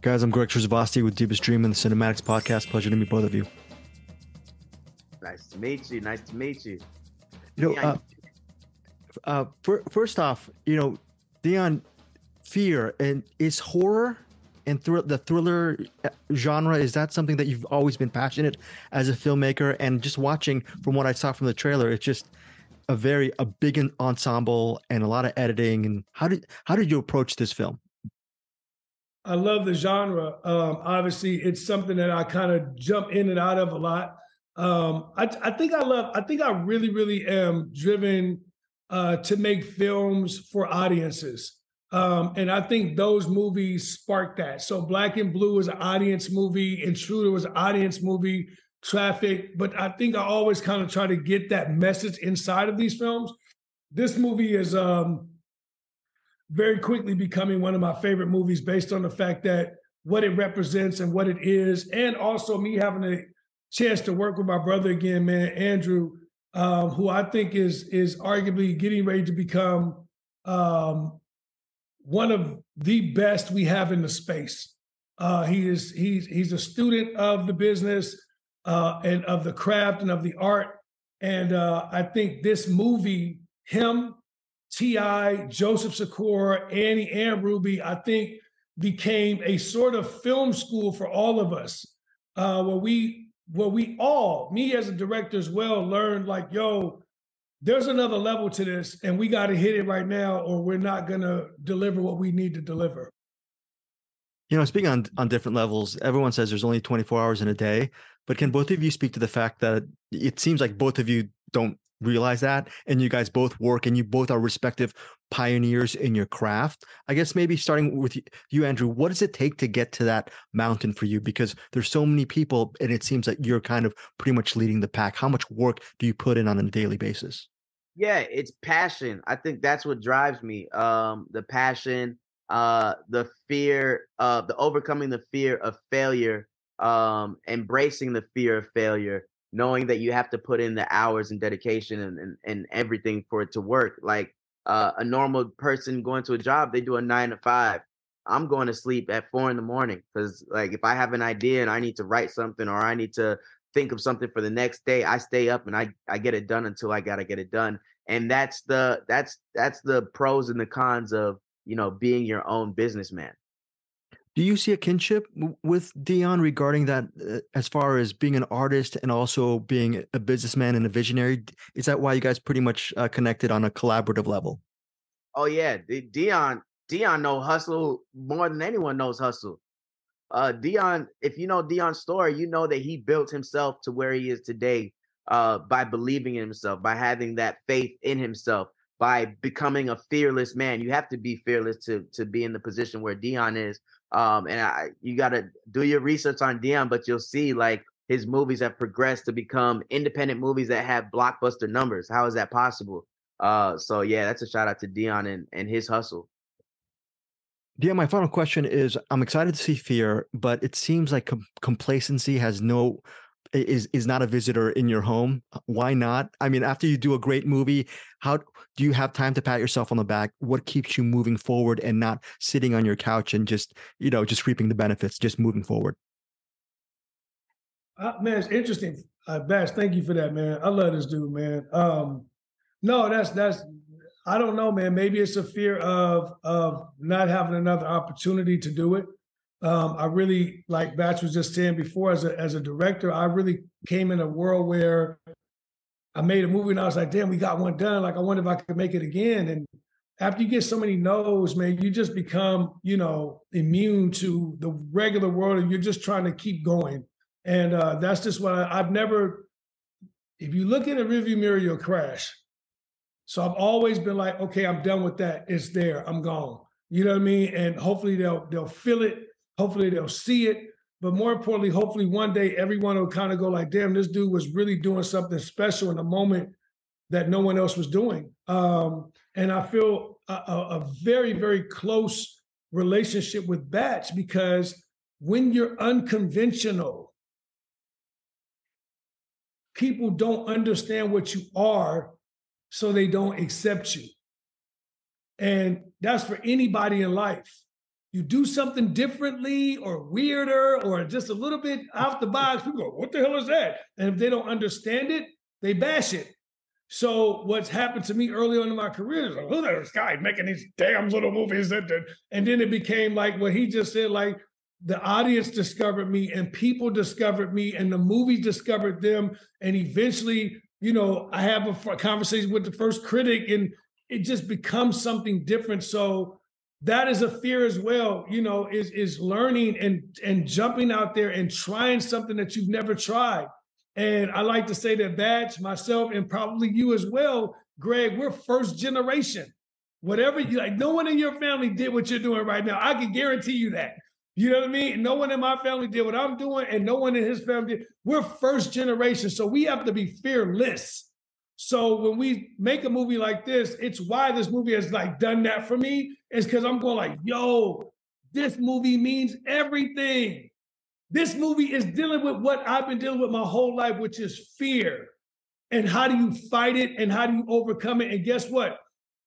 Guys, I'm Greg Trzavosty with Deepest Dream and the CinemAddicts podcast. Pleasure to meet both of you. Nice to meet you. Nice to meet you. First off, Deon, fear and is horror and the thriller genre, is that something that you've always been passionate as a filmmaker? And just watching from what I saw from the trailer, it's just a big ensemble and a lot of editing. And how did you approach this film? I love the genre. Obviously, it's something that I kind of jump in and out of a lot. I think I really, really am driven to make films for audiences. And I think those movies sparked that. So Black and Blue was an audience movie. Intruder was an audience movie. Traffic. But I think I always kind of try to get that message inside of these films. This movie is very quickly becoming one of my favorite movies based on the fact that what it represents and what it is. And also me having a chance to work with my brother again, man, Andrew, who I think is arguably getting ready to become one of the best we have in the space. He's a student of the business and of the craft and of the art. And I think this movie, him, T.I., Joseph Sikora, Annie, and Ruby, I think became a sort of film school for all of us, where we all, me as a director as well, learned like, yo, there's another level to this, and we got to hit it right now, or we're not going to deliver what we need to deliver. Speaking on different levels, everyone says there's only 24 hours in a day, but can both of you speak to the fact that it seems like both of you don't realize that, and you guys both work and you both are respective pioneers in your craft? I guess maybe starting with you, Andrew, what does it take to get to that mountain for you? Because there's so many people and it seems like you're kind of pretty much leading the pack. How much work do you put in on a daily basis? Yeah, it's passion. I think that's what drives me. The passion, the fear, the overcoming the fear of failure, embracing the fear of failure, knowing that you have to put in the hours and dedication and everything for it to work. Like a normal person going to a job, they do a 9 to 5. I'm going to sleep at 4 a.m. because like if I have an idea and I need to write something or I need to think of something for the next day, I stay up and I get it done until I gotta get it done. And that's the pros and the cons of being your own businessman. Do you see a kinship with Deon regarding that, as far as being an artist and also being a businessman and a visionary? Is that why you guys pretty much connected on a collaborative level? Oh yeah, Deon knows hustle more than anyone knows hustle. Deon, if you know Deon's story, you know that he built himself to where he is today by believing in himself, by having that faith in himself, by becoming a fearless man. You have to be fearless to be in the position where Deon is. You got to do your research on Deon, but you'll see like his movies have progressed to become independent movies that have blockbuster numbers. How is that possible? So yeah, that's a shout out to Deon and his hustle. Yeah, my final question is, I'm excited to see Fear, but it seems like complacency is not a visitor in your home. Why not? I mean, after you do a great movie, how do you have time to pat yourself on the back? What keeps you moving forward and not sitting on your couch and just reaping the benefits, just moving forward? Man, it's interesting. Bash, thank you for that, man. I love this dude, man. No, that's I don't know, man. Maybe it's a fear of not having another opportunity to do it. I really, like Batch was just saying before, as a director, I really came in a world where I made a movie and I was like, damn, we got one done. Like, I wonder if I could make it again. And after you get so many no's, man, you just become, immune to the regular world and you're just trying to keep going. And that's just what I've never, if you look in a rearview mirror, you'll crash. So I've always been like, okay, I'm done with that. It's there. I'm gone. You know what I mean? And hopefully they'll feel it. Hopefully they'll see it. But more importantly, hopefully one day everyone will kind of go like, damn, this dude was really doing something special in a moment that no one else was doing. And I feel a very, very close relationship with Batch, because when you're unconventional, people don't understand what you are, so they don't accept you. And that's for anybody in life. you do something differently or weirder or just a little bit off the box, people go, what the hell is that? And if they don't understand it, they bash it. So what's happened to me early on in my career is like, who's this guy making these damn little movies? And then it became like what he just said, like the audience discovered me and people discovered me and the movie discovered them. And eventually, you know, I have a conversation with the first critic and it just becomes something different. So that is a fear as well, you know, is learning and jumping out there and trying something that you've never tried. And I like to say that Batch, myself, and probably you as well, Greg, we're first generation. Whatever you like, no one in your family did what you're doing right now. I can guarantee you that. You know what I mean? No one in my family did what I'm doing, and no one in his family did. We're first generation, so we have to be fearless. So when we make a movie like this, it's why this movie has like done that for me. It's because I'm going like, yo, this movie means everything. This movie is dealing with what I've been dealing with my whole life, which is fear. And how do you fight it and how do you overcome it? And guess what?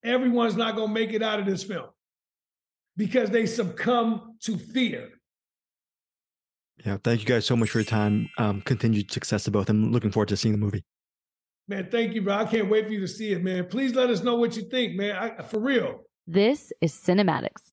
Everyone's not going to make it out of this film because they succumb to fear. Yeah, thank you guys so much for your time. Continued success to both. I'm looking forward to seeing the movie. Man, thank you, bro. I can't wait for you to see it, man. Please let us know what you think, man. For real. This is CinemAddicts.